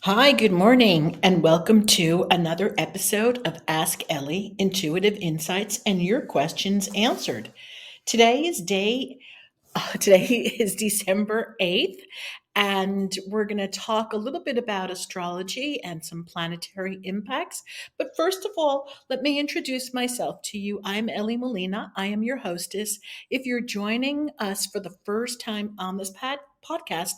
Hi, good morning, and welcome to another episode of Ask Elly Intuitive Insights and Your Questions Answered. Today is day Today is December 8th, and we're going to talk a little bit about astrology and some planetary impacts. But first of all, let me introduce myself to you. I'm Elly Molina. I am your hostess. If you're joining us for the first time on this podcast,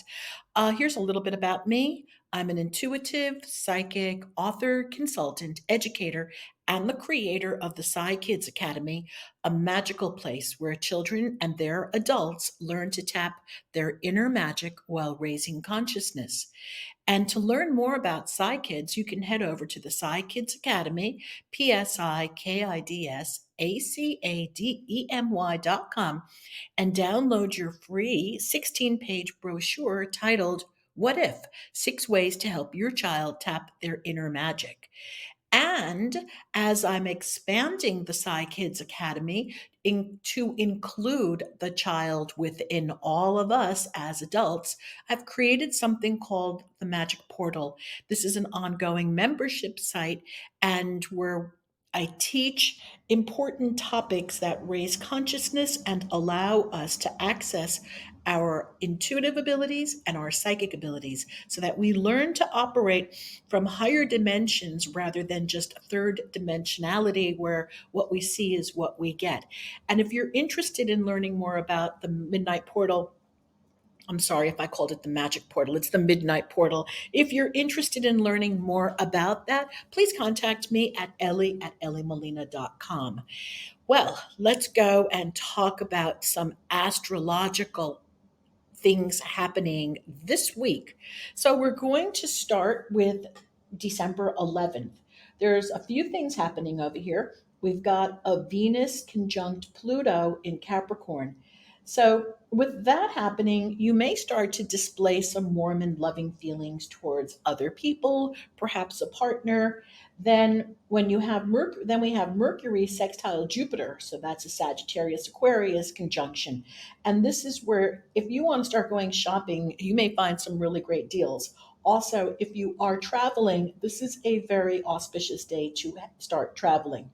here's a little bit about me. I'm an intuitive, psychic, author, consultant, educator, and the creator of the Psy Kids Academy, a magical place where children and their adults learn to tap their inner magic while raising consciousness. And to learn more about Psy Kids, you can head over to the Psy Kids Academy, PSIKIDSACADEMY.com, and download your free 16-page brochure titled What If? 6 Ways to Help Your Child Tap Their Inner Magic. And as I'm expanding the Psy Kids Academy to include the child within all of us as adults, I've created something called the Magic Portal. This is an ongoing membership site and where I teach important topics that raise consciousness and allow us to access our intuitive abilities and our psychic abilities so that we learn to operate from higher dimensions rather than just third dimensionality where what we see is what we get. And if you're interested in learning more about the Midnight Portal, I'm sorry if I called it the Magic Portal. It's the Midnight Portal. If you're interested in learning more about that, please contact me at elly@ellymolina.com. Well, let's go and talk about some astrological things happening this week. So we're going to start with December 11th. There's a few things happening over here. We've got a Venus conjunct Pluto in Capricorn. So, with that happening, you may start to display some warm and loving feelings towards other people, perhaps a partner. Then, when you have then we have Mercury sextile Jupiter. So that's a Sagittarius Aquarius conjunction. And this is where, if you want to start going shopping, you may find some really great deals. Also, if you are traveling, this is a very auspicious day to start traveling.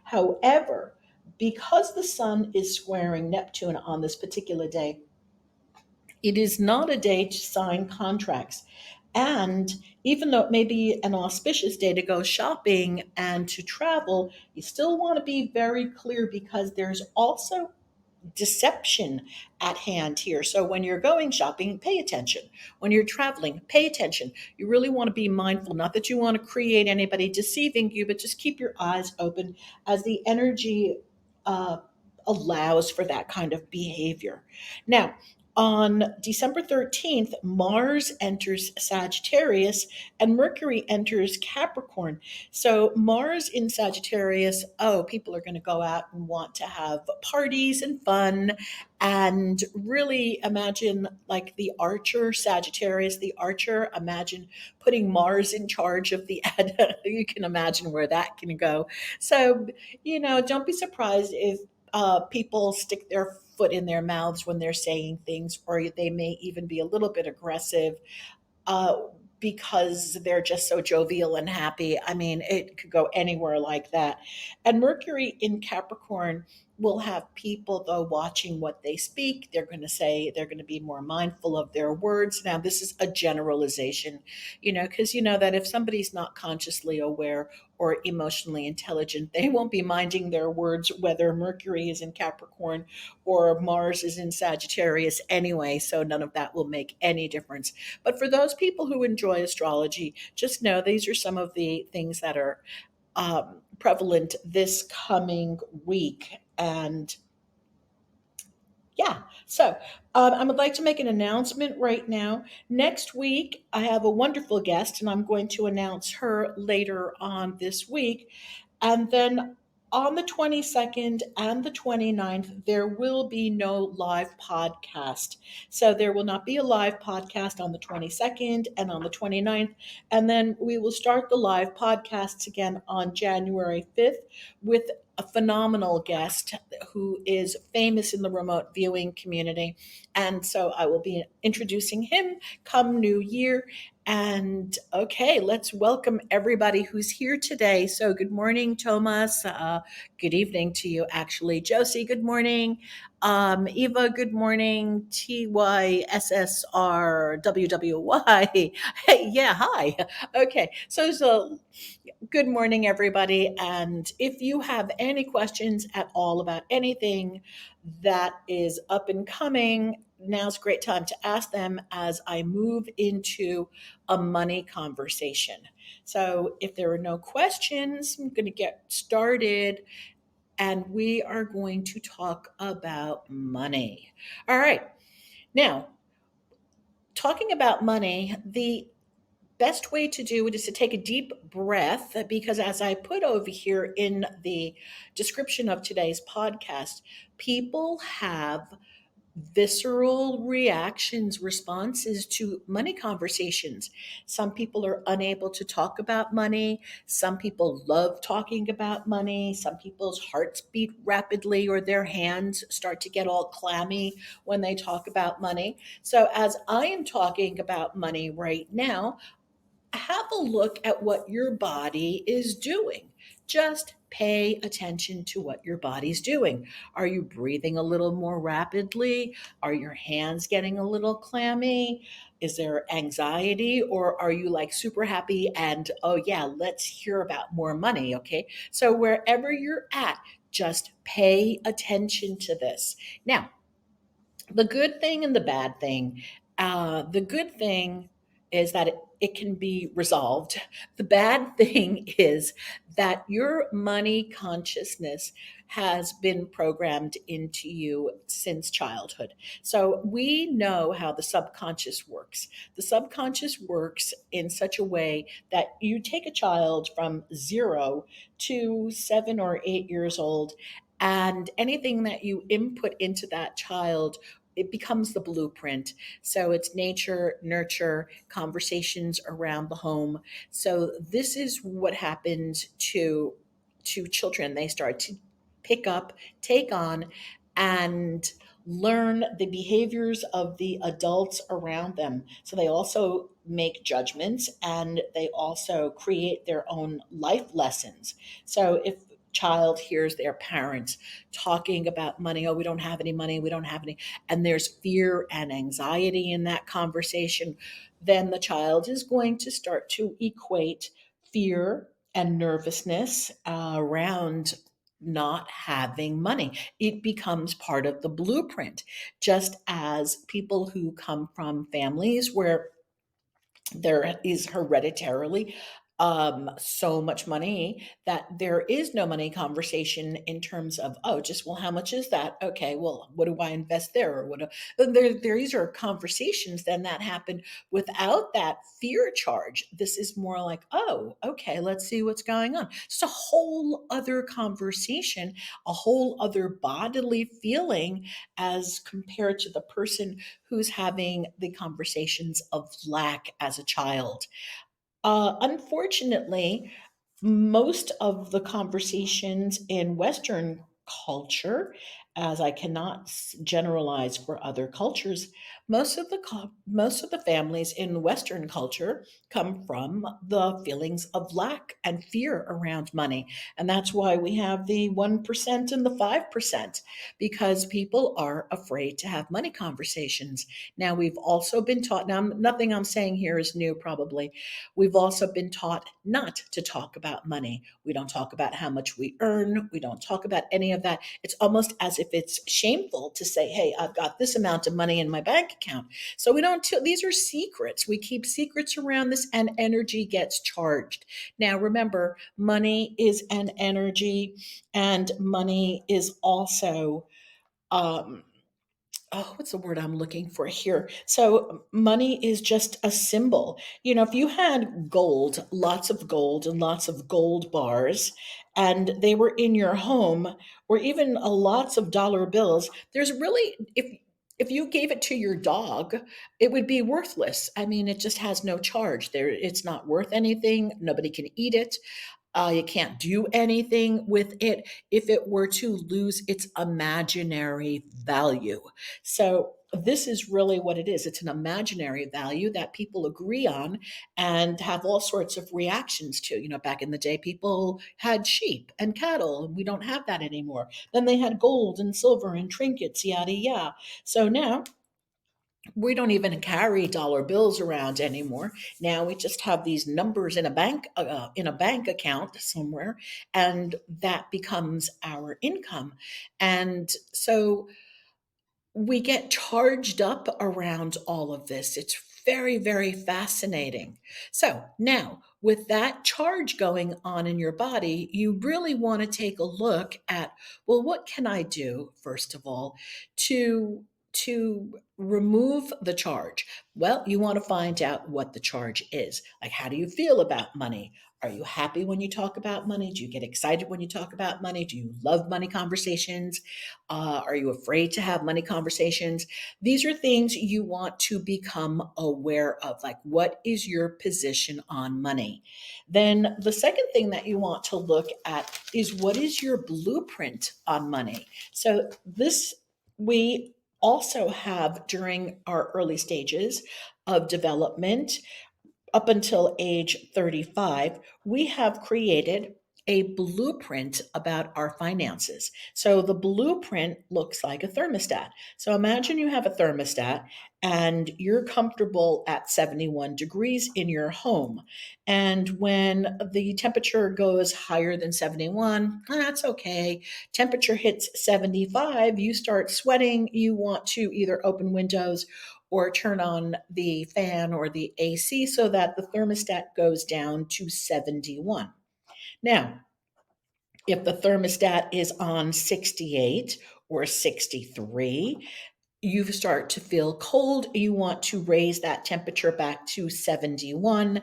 However, because the sun is squaring Neptune on this particular day, it is not a day to sign contracts. And even though it may be an auspicious day to go shopping and to travel, you still want to be very clear because there's also deception at hand here. So when you're going shopping, pay attention. When you're traveling, pay attention. You really want to be mindful, not that you want to create anybody deceiving you, but just keep your eyes open as the energy uh, allows for that kind of behavior. Now, on December 13th, Mars enters Sagittarius and Mercury enters Capricorn. So, Mars in Sagittarius, oh, people are going to go out and want to have parties and fun and really imagine like the archer, Sagittarius, the archer. Imagine putting Mars in charge of the, you can imagine where that can go. So, don't be surprised if people stick their foot in their mouths when they're saying things, or they may even be a little bit aggressive uh, because they're just so jovial and happy. I mean, it could go anywhere like that. And Mercury in Capricorn will have people, though, watching what they speak. They're going to say they're going to be more mindful of their words. Now, this is a generalization, because you know that if somebody's not consciously aware or emotionally intelligent, they won't be minding their words, whether Mercury is in Capricorn or Mars is in Sagittarius anyway. So none of that will make any difference. But for those people who enjoy astrology, just know these are some of the things that are prevalent this coming week. And yeah, so I would like to make an announcement right now. Next week, I have a wonderful guest, and I'm going to announce her later on this week. And then on the 22nd and the 29th, there will be no live podcast. So there will not be a live podcast on the 22nd and on the 29th. And then we will start the live podcasts again on January 5th with a phenomenal guest who is famous in the remote viewing community. And so I will be introducing him come New Year. And okay, let's welcome everybody who's here today. So, good morning, Thomas. Good evening to you, actually. Josie, good morning. Eva, good morning. TYSSRWWY. Hey, yeah, hi. Okay, so good morning, everybody. And if you have any questions at all about anything that is up and coming, now's a great time to ask them as I move into a money conversation. So if there are no questions, I'm going to get started and we are going to talk about money. All right. Now, talking about money, the best way to do it is to take a deep breath because, as I put over here in the description of today's podcast, people have visceral reactions, responses to money conversations. Some people are unable to talk about money. Some people love talking about money. Some people's hearts beat rapidly or their hands start to get all clammy when they talk about money. So, as I am talking about money right now, have a look at what your body is doing. Just pay attention to what your body's doing. Are you breathing a little more rapidly? Are your hands getting a little clammy? Is there anxiety or are you like super happy and oh yeah, let's hear about more money, okay? So wherever you're at, just pay attention to this. Now, the good thing and the bad thing. The good thing is that it can be resolved. The bad thing is that your money consciousness has been programmed into you since childhood. So we know how the subconscious works. The subconscious works in such a way that you take a child from 0 to 7 or 8 years old, and anything that you input into that child, it becomes the blueprint. So it's nature, nurture, conversations around the home. So this is what happens to children. They start to pick up, take on, and learn the behaviors of the adults around them. So they also make judgments and they also create their own life lessons. So if child hears their parents talking about money, oh, we don't have any money, we don't have any, and there's fear and anxiety in that conversation, then the child is going to start to equate fear and nervousness around not having money. It becomes part of the blueprint, just as people who come from families where there is hereditarily so much money that there is no money conversation in terms of, oh, just, well, how much is that? Okay, well, what do I invest there? Or what these are conversations then that happen without that fear charge. This is more like, oh, okay, let's see what's going on. It's a whole other conversation, a whole other bodily feeling as compared to the person who's having the conversations of lack as a child. Unfortunately, most of the conversations in Western culture, as I cannot generalize for other cultures, most of the families in Western culture come from the feelings of lack and fear around money, and that's why we have the 1% and the 5%, because people are afraid to have money conversations. Now, we've also been taught. Now, nothing I'm saying here is new, probably. We've also been taught not to talk about money. We don't talk about how much we earn. We don't talk about any of that. It's almost as if it's shameful to say, hey, I've got this amount of money in my bank account. So we don't, these are secrets. We keep secrets around this and energy gets charged. Now, remember, money is an energy and money is also, um, oh, what's the word I'm looking for here? So money is just a symbol. You know, if you had gold, lots of gold and lots of gold bars, and they were in your home, or even lots of dollar bills, there's really, if you gave it to your dog, it would be worthless. I mean, it just has no charge. There, it's not worth anything. Nobody can eat it. You can't do anything with it if it were to lose its imaginary value. So, this is really what it is. It's an imaginary value that people agree on and have all sorts of reactions to. Back in the day, people had sheep and cattle, and we don't have that anymore. Then they had gold and silver and trinkets, yada yada. So now we don't even carry dollar bills around anymore. Now we just have these numbers in a bank account somewhere, and that becomes our income. And so we get charged up around all of this. It's very, very fascinating. So now, with that charge going on in your body, you really want to take a look at, well, what can I do, first of all, to remove the charge? Well, you want to find out what the charge is. Like, how do you feel about money? Are you happy when you talk about money? Do you get excited when you talk about money? Do you love money conversations? Are you afraid to have money conversations? These are things you want to become aware of. Like, what is your position on money? Then, the second thing that you want to look at is, what is your blueprint on money? So, this we also have during our early stages of development up until age 35, we have created a blueprint about our finances. So the blueprint looks like a thermostat. So imagine you have a thermostat and you're comfortable at 71 degrees in your home. And when the temperature goes higher than 71, that's okay. Temperature hits 75, you start sweating, you want to either open windows or turn on the fan or the AC so that the thermostat goes down to 71. Now, if the thermostat is on 68 or 63, you start to feel cold. You want to raise that temperature back to 71.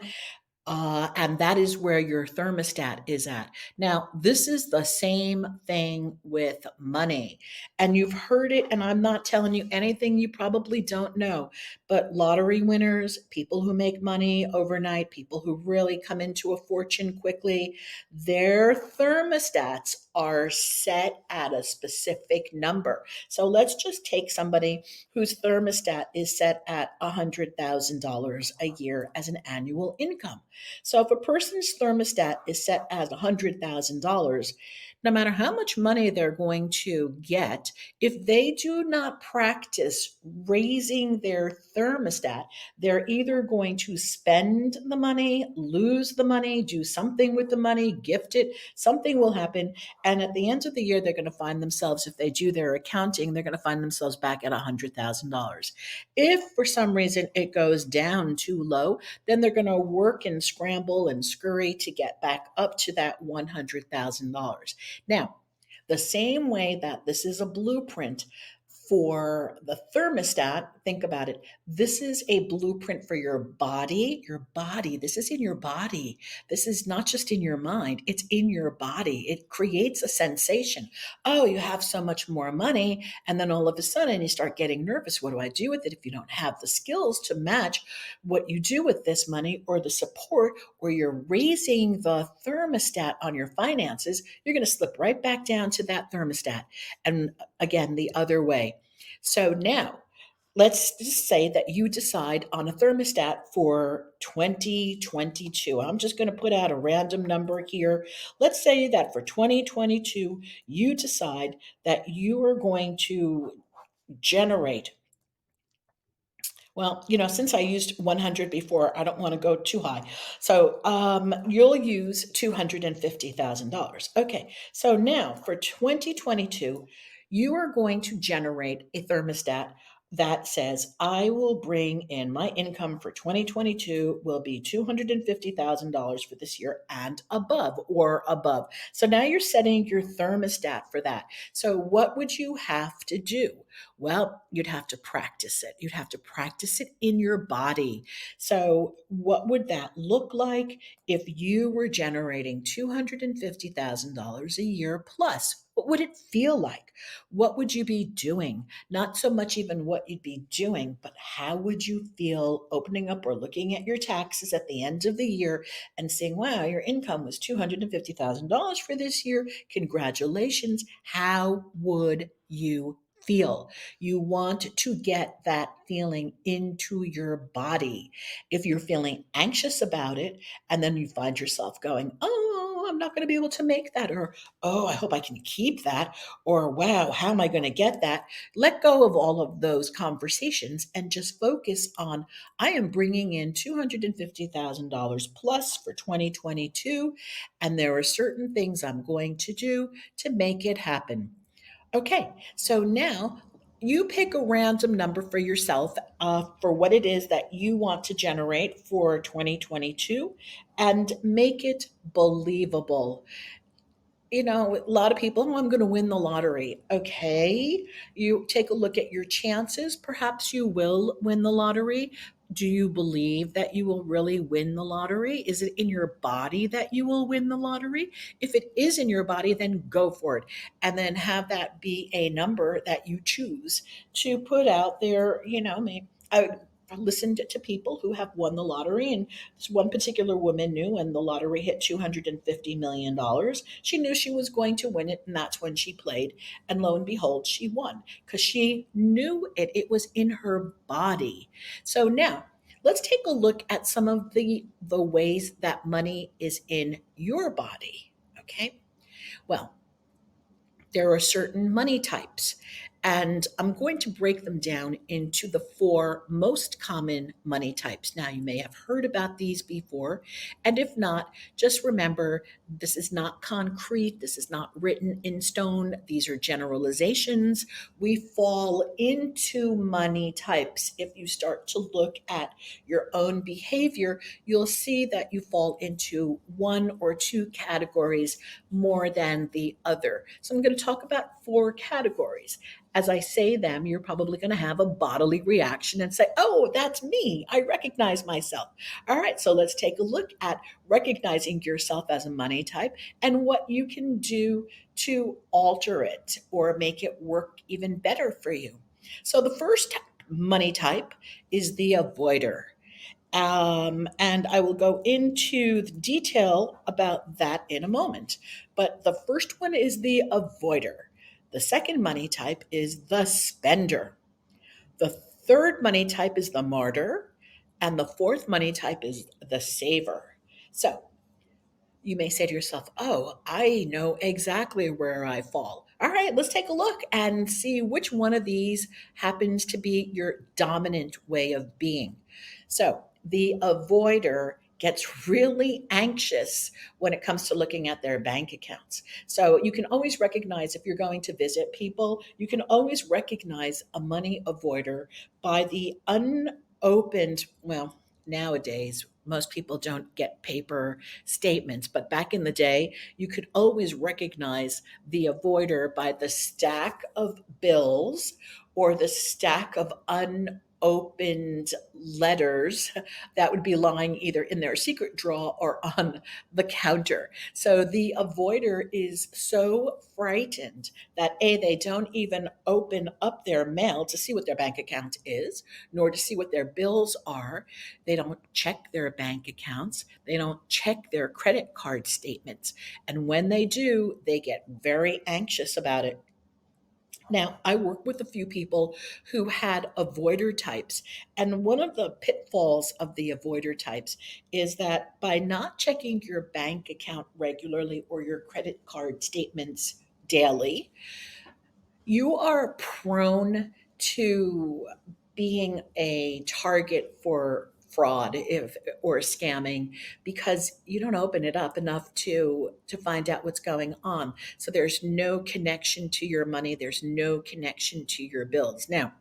And that is where your thermostat is at. Now, this is the same thing with money. And you've heard it, and I'm not telling you anything you probably don't know. But lottery winners, people who make money overnight, people who really come into a fortune quickly, their thermostats are set at a specific number. So let's just take somebody whose thermostat is set at $100,000 a year as an annual income. So if a person's thermostat is set as $100,000, no matter how much money they're going to get, if they do not practice raising their thermostat, they're either going to spend the money, lose the money, do something with the money, gift it, something will happen. And at the end of the year, they're going to find themselves, if they do their accounting, they're going to find themselves back at $100,000. If for some reason it goes down too low, then they're going to work and scramble and scurry to get back up to that $100,000. Now, the same way that this is a blueprint for the thermostat, think about it. This is a blueprint for your body. Your body, this is in your body. This is not just in your mind, it's in your body. It creates a sensation. Oh, you have so much more money. And then all of a sudden you start getting nervous. What do I do with it if you don't have the skills to match what you do with this money or the support, or you're raising the thermostat on your finances? You're going to slip right back down to that thermostat. And again, the other way. So now, let's just say that you decide on a thermostat for 2022. I'm just going to put out a random number here. Let's say that for 2022, you decide that you are going to generate, well, since I used 100 before, I don't want to go too high. So you'll use $250,000. Okay, so now for 2022, you are going to generate a thermostat that says, I will bring in my income for 2022 will be $250,000 for this year and above or above. So now you're setting your thermostat for that. So what would you have to do? Well, you'd have to practice it. You'd have to practice it in your body. So, what would that look like if you were generating $250,000 a year plus? What would it feel like? What would you be doing? Not so much even what you'd be doing, but how would you feel opening up or looking at your taxes at the end of the year and saying, wow, your income was $250,000 for this year. Congratulations. How would you feel? You want to get that feeling into your body. If you're feeling anxious about it, and then you find yourself going, oh, I'm not going to be able to make that, or oh, I hope I can keep that, or wow, how am I going to get that? Let go of all of those conversations and just focus on I am bringing in $250,000 plus for 2022, and there are certain things I'm going to do to make it happen. Okay, so now you pick a random number for yourself for what it is that you want to generate for 2022 and make it believable. A lot of people, oh, I'm going to win the lottery. Okay. You take a look at your chances. Perhaps you will win the lottery. Do you believe that you will really win the lottery? Is it in your body that you will win the lottery? If it is in your body, then go for it. And then have that be a number that you choose to put out there. Maybe I listened to people who have won the lottery, and this one particular woman knew when the lottery hit $250 million, she knew she was going to win it, and that's when she played. And lo and behold, she won because she knew it. It was in her body. So now let's take a look at some of the ways that money is in your body. Okay. Well, there are certain money types. And I'm going to break them down into the four most common money types. Now, you may have heard about these before. And if not, just remember this is not concrete. This is not written in stone. These are generalizations. We fall into money types. If you start to look at your own behavior, you'll see that you fall into one or two categories more than the other. So I'm going to talk about four categories. As I say them, you're probably going to have a bodily reaction and say, oh, that's me. I recognize myself. All right, so let's take a look at recognizing yourself as a money type and what you can do to alter it or make it work even better for you. So the first money type is the avoider. And I will go into the detail about that in a moment. But the first one is the avoider. The second money type is the spender. The third money type is the martyr. And the fourth money type is the saver. So you may say to yourself, oh, I know exactly where I fall. All right, let's take a look and see which one of these happens to be your dominant way of being. So, the avoider gets really anxious when it comes to looking at their bank accounts. So, you can always recognize if you're going to visit people, you can always recognize a money avoider by the unopened, well, nowadays, most people don't get paper statements, but back in the day, you could always recognize the avoider by the stack of bills or the stack of unopened letters that would be lying either in their secret drawer or on the counter. So the avoider is so frightened that A, they don't even open up their mail to see what their bank account is, nor to see what their bills are. They don't check their bank accounts. They don't check their credit card statements. And when they do, they get very anxious about it. Now, I work with a few people who had avoider types. And one of the pitfalls of the avoider types is that by not checking your bank account regularly or your credit card statements daily, you are prone to being a target for fraud if or scamming because you don't open it up enough to find out what's going on. So there's no connection to your money, there's no connection to your bills. Now,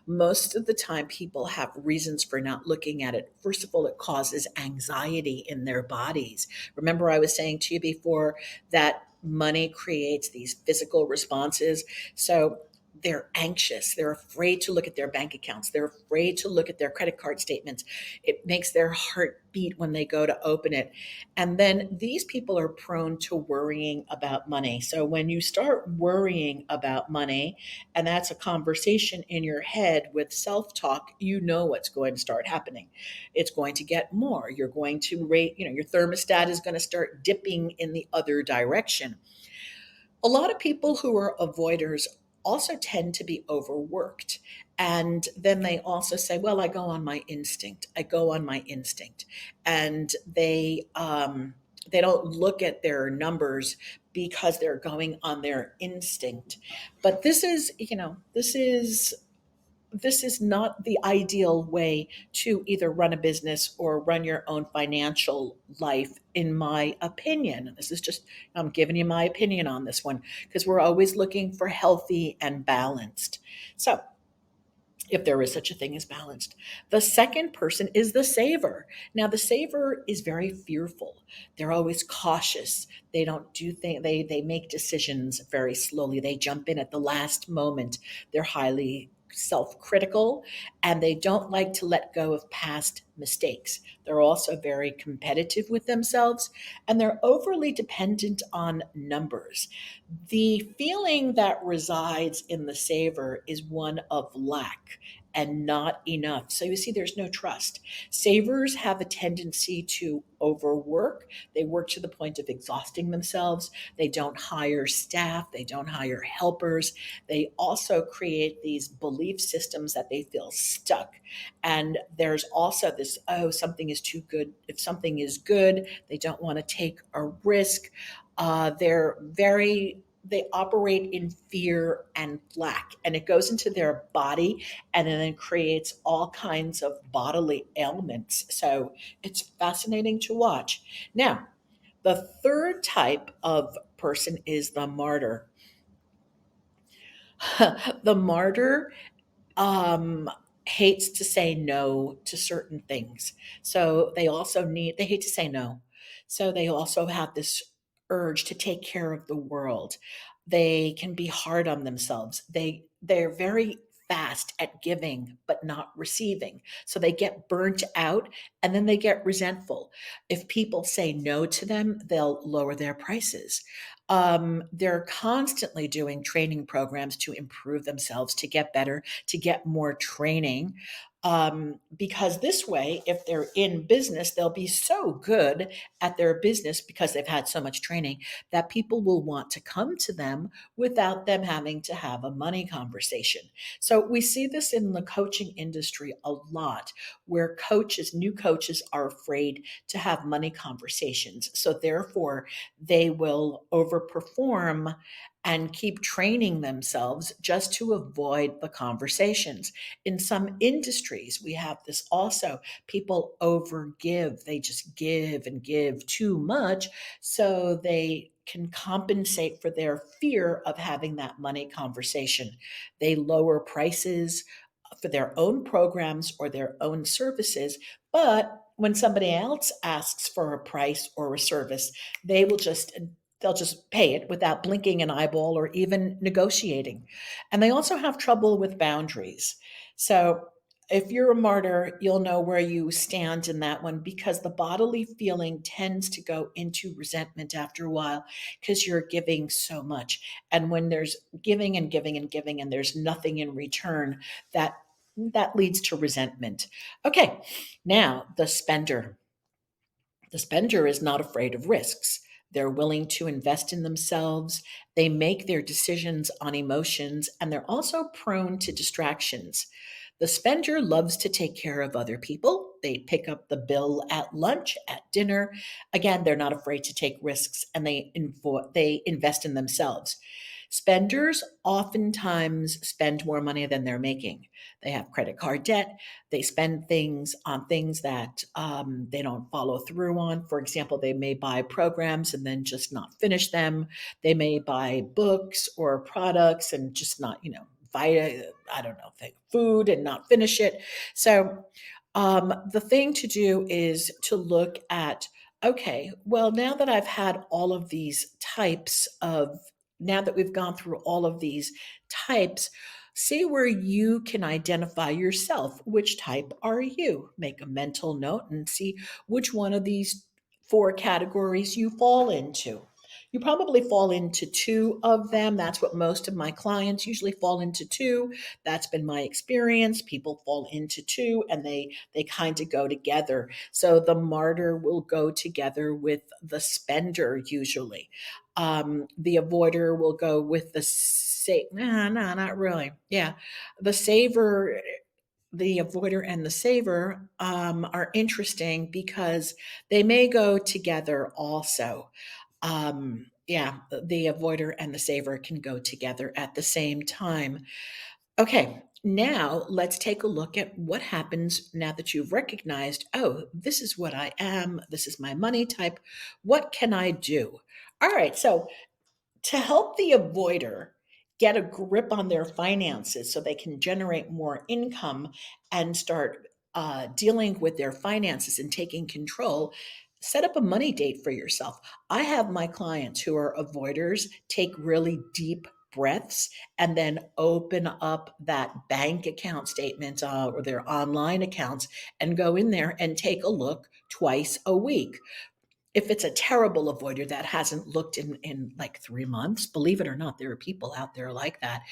most of the time people have reasons for not looking at it. First of all, it causes anxiety in their bodies. Remember, I was saying to you before that money creates these physical responses. So they're anxious. They're afraid to look at their bank accounts. They're afraid to look at their credit card statements. It makes their heart beat when they go to open it. And then these people are prone to worrying about money. So when you start worrying about money, and that's a conversation in your head with self talk, you know what's going to start happening. It's going to get more. You're going to rate, your thermostat is going to start dipping in the other direction. A lot of people who are avoiders also tend to be overworked. And then they also say, well, I go on my instinct. I go on my instinct. And they don't look at their numbers because they're going on their instinct. But this is not the ideal way to either run a business or run your own financial life, in my opinion. This is just, I'm giving you my opinion on this one because we're always looking for healthy and balanced. So, if there is such a thing as balanced. The second person is the saver. Now, the saver is very fearful. They're always cautious. They don't do things, they make decisions very slowly. They jump in at the last moment. They're highly self critical and they don't like to let go of past mistakes. They're also very competitive with themselves and they're overly dependent on numbers. The feeling that resides in the saver is one of lack and not enough. So you see, there's no trust. Savers have a tendency to overwork. They work to the point of exhausting themselves. They don't hire staff. They don't hire helpers. They also create these belief systems that they feel stuck. And there's also this, oh, something is too good. If something is good, they don't want to take a risk. They operate in fear and lack, and it goes into their body and then creates all kinds of bodily ailments. So it's fascinating to watch. Now, the third type of person is the martyr. The martyr um, hates to say no to certain things. So they hate to say no. So they also have this urge to take care of the world. They can be hard on themselves. They're very fast at giving but not receiving. So they get burnt out and then they get resentful. If people say no to them, they'll lower their prices. They're constantly doing training programs to improve themselves, to get better, to get more training. Because this way, if they're in business, they'll be so good at their business because they've had so much training that people will want to come to them without them having to have a money conversation. So we see this in the coaching industry a lot, where new coaches are afraid to have money conversations. So therefore, they will overperform and keep training themselves just to avoid the conversations. In some industries, we have this also. People overgive, they just give and give too much so they can compensate for their fear of having that money conversation. They lower prices for their own programs or their own services, but when somebody else asks for a price or a service, they will just they'll just pay it without blinking an eyeball or even negotiating. And they also have trouble with boundaries. So if you're a martyr, you'll know where you stand in that one because the bodily feeling tends to go into resentment after a while because you're giving so much. And when there's giving and giving and giving and there's nothing in return, that leads to resentment. Okay, now the spender. The spender is not afraid of risks. They're willing to invest in themselves. They make their decisions on emotions, and they're also prone to distractions. The spender loves to take care of other people. They pick up the bill at lunch, at dinner. Again, they're not afraid to take risks and they invest in themselves. Spenders oftentimes spend more money than they're making. They have credit card debt. They spend things on things that they don't follow through on. For example, they may buy programs and then just not finish them. They may buy books or products and just not, I don't know, food and not finish it. So the thing to do is to look at, okay, well, now that I've had all of these types of now that we've gone through all of these types, see where you can identify yourself. Which type are you? Make a mental note and see which one of these four categories you fall into. You probably fall into two of them. That's what most of my clients usually fall into two. That's been my experience. People fall into two and they kind of go together. So the martyr will go together with the spender usually. The avoider will go with the nah, nah, not really. Yeah. The saver, the avoider and the saver are interesting because they may go together also. Yeah, the avoider and the saver can go together at the same time. Okay, now let's take a look at what happens now that you've recognized, oh, this is what I am, this is my money type. What can I do? All right, so to help the avoider get a grip on their finances so they can generate more income and start dealing with their finances and taking control, set up a money date for yourself. I have my clients who are avoiders take really deep breaths and then open up that bank account statement or their online accounts and go in there and take a look twice a week. If it's a terrible avoider that hasn't looked in like 3 months, believe it or not, there are people out there like that.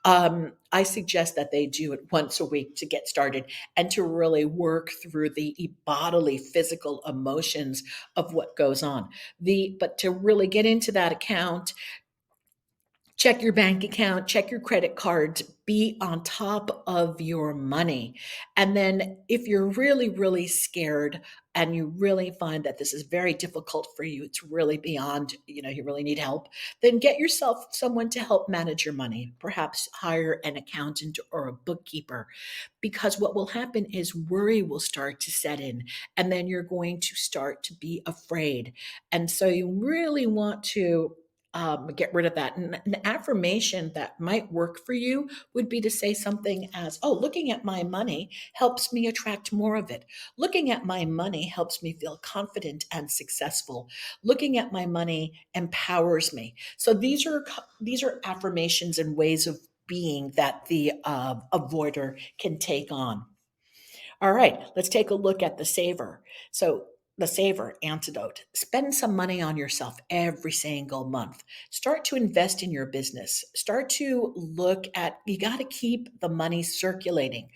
I suggest that they do it once a week to get started and to really work through the bodily, physical emotions of what goes on. But to really get into that account, check your bank account, check your credit cards, be on top of your money. And then if you're really, really scared and you really find that this is very difficult for you, it's really beyond, you really need help, then get yourself someone to help manage your money. Perhaps hire an accountant or a bookkeeper, because what will happen is worry will start to set in and then you're going to start to be afraid. And so you really want to get rid of that. And an affirmation that might work for you would be to say something as, oh, looking at my money helps me attract more of it. Looking at my money helps me feel confident and successful. Looking at my money empowers me. So these are affirmations and ways of being that the avoider can take on. All right, let's take a look at the saver. So, the saver antidote: spend some money on yourself every single month. Start to invest in your business. Start to look at, you got to keep the money circulating.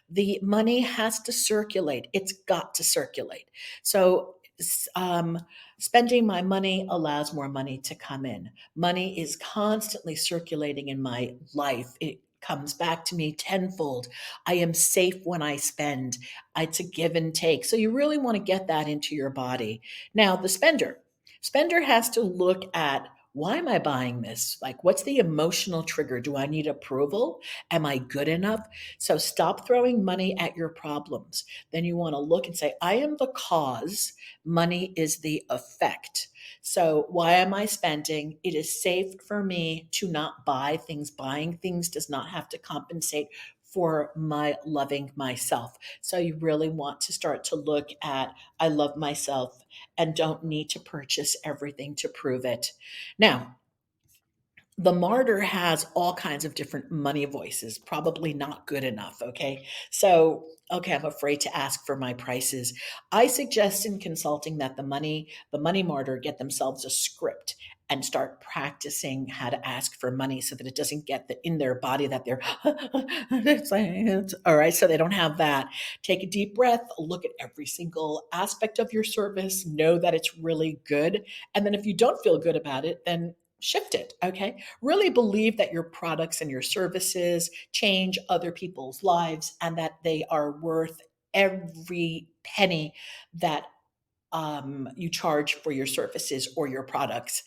The money has to circulate, it's got to circulate. So, um, spending my money allows more money to come in. Money is constantly circulating in my life. It comes back to me tenfold. I am safe when I spend. It's a give and take. So you really want to get that into your body. Now, the spender has to look at, why am I buying this? Like, what's the emotional trigger? Do I need approval? Am I good enough? So stop throwing money at your problems. Then you want to look and say, I am the cause. Money is the effect. So, why am I spending? It is safe for me to not buy things. Buying things does not have to compensate for my loving myself. So, you really want to start to look at, I love myself and don't need to purchase everything to prove it. Now, the martyr has all kinds of different money voices, probably not good enough. Okay. So, okay, I'm afraid to ask for my prices. I suggest in consulting that the money martyr get themselves a script and start practicing how to ask for money so that it doesn't get in their body that they're, all right. So they don't have that. Take a deep breath, look at every single aspect of your service, know that it's really good. And then if you don't feel good about it, then shift it. Okay. Really believe that your products and your services change other people's lives and that they are worth every penny that you charge for your services or your products.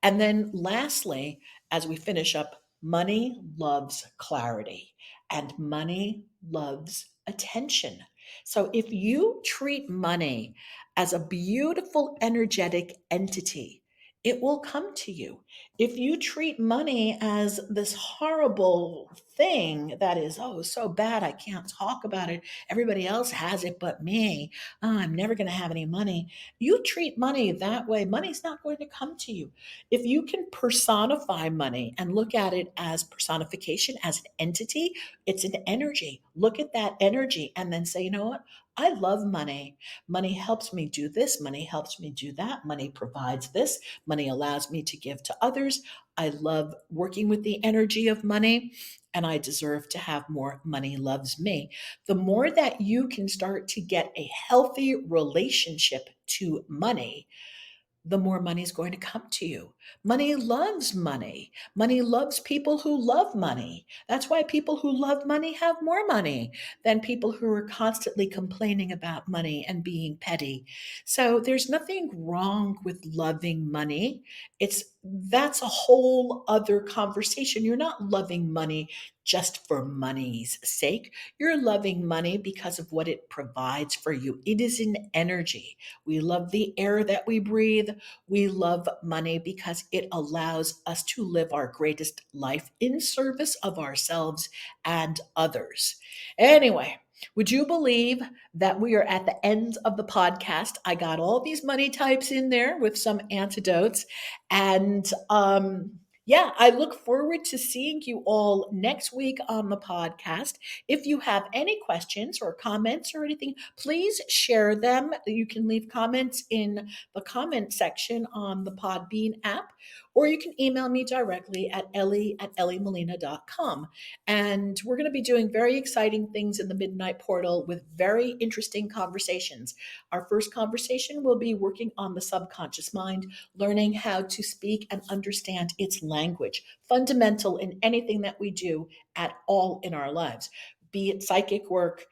And then lastly, as we finish up, money loves clarity and money loves attention. So if you treat money as a beautiful, energetic entity, it will come to you. If you treat money as this horrible thing that is, oh, so bad I can't talk about it. Everybody else has it but me. Oh, I'm never going to have any money. You treat money that way, money's not going to come to you. If you can personify money and look at it as personification, as an entity, it's an energy. Look at that energy and then say, you know what? I love money. Money helps me do this. Money helps me do that. Money provides this. Money allows me to give to others. I love working with the energy of money, and I deserve to have more. Money loves me. The more that you can start to get a healthy relationship to money, the more money is going to come to you. Money loves money. Money loves people who love money. That's why people who love money have more money than people who are constantly complaining about money and being petty. So there's nothing wrong with loving money. That's a whole other conversation. You're not loving money just for money's sake. You're loving money because of what it provides for you. It is an energy. We love the air that we breathe. We love money because it allows us to live our greatest life in service of ourselves and others. Anyway, would you believe that we are at the end of the podcast? I got all these money types in there with some antidotes. And yeah, I look forward to seeing you all next week on the podcast. If you have any questions or comments or anything, please share them. You can leave comments in the comment section on the Podbean app, or you can email me directly at elly@ellymolina.com. And we're going to be doing very exciting things in the Midnight Portal with very interesting conversations. Our first conversation will be working on the subconscious mind, learning how to speak and understand its language, fundamental in anything that we do at all in our lives, be it psychic work,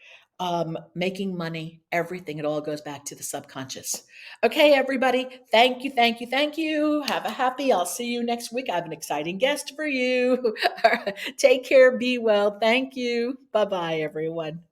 making money, everything. It all goes back to the subconscious. Okay, everybody. Thank you, thank you, thank you. Have a happy. I'll see you next week. I have an exciting guest for you. Take care. Be well. Thank you. Bye bye, everyone.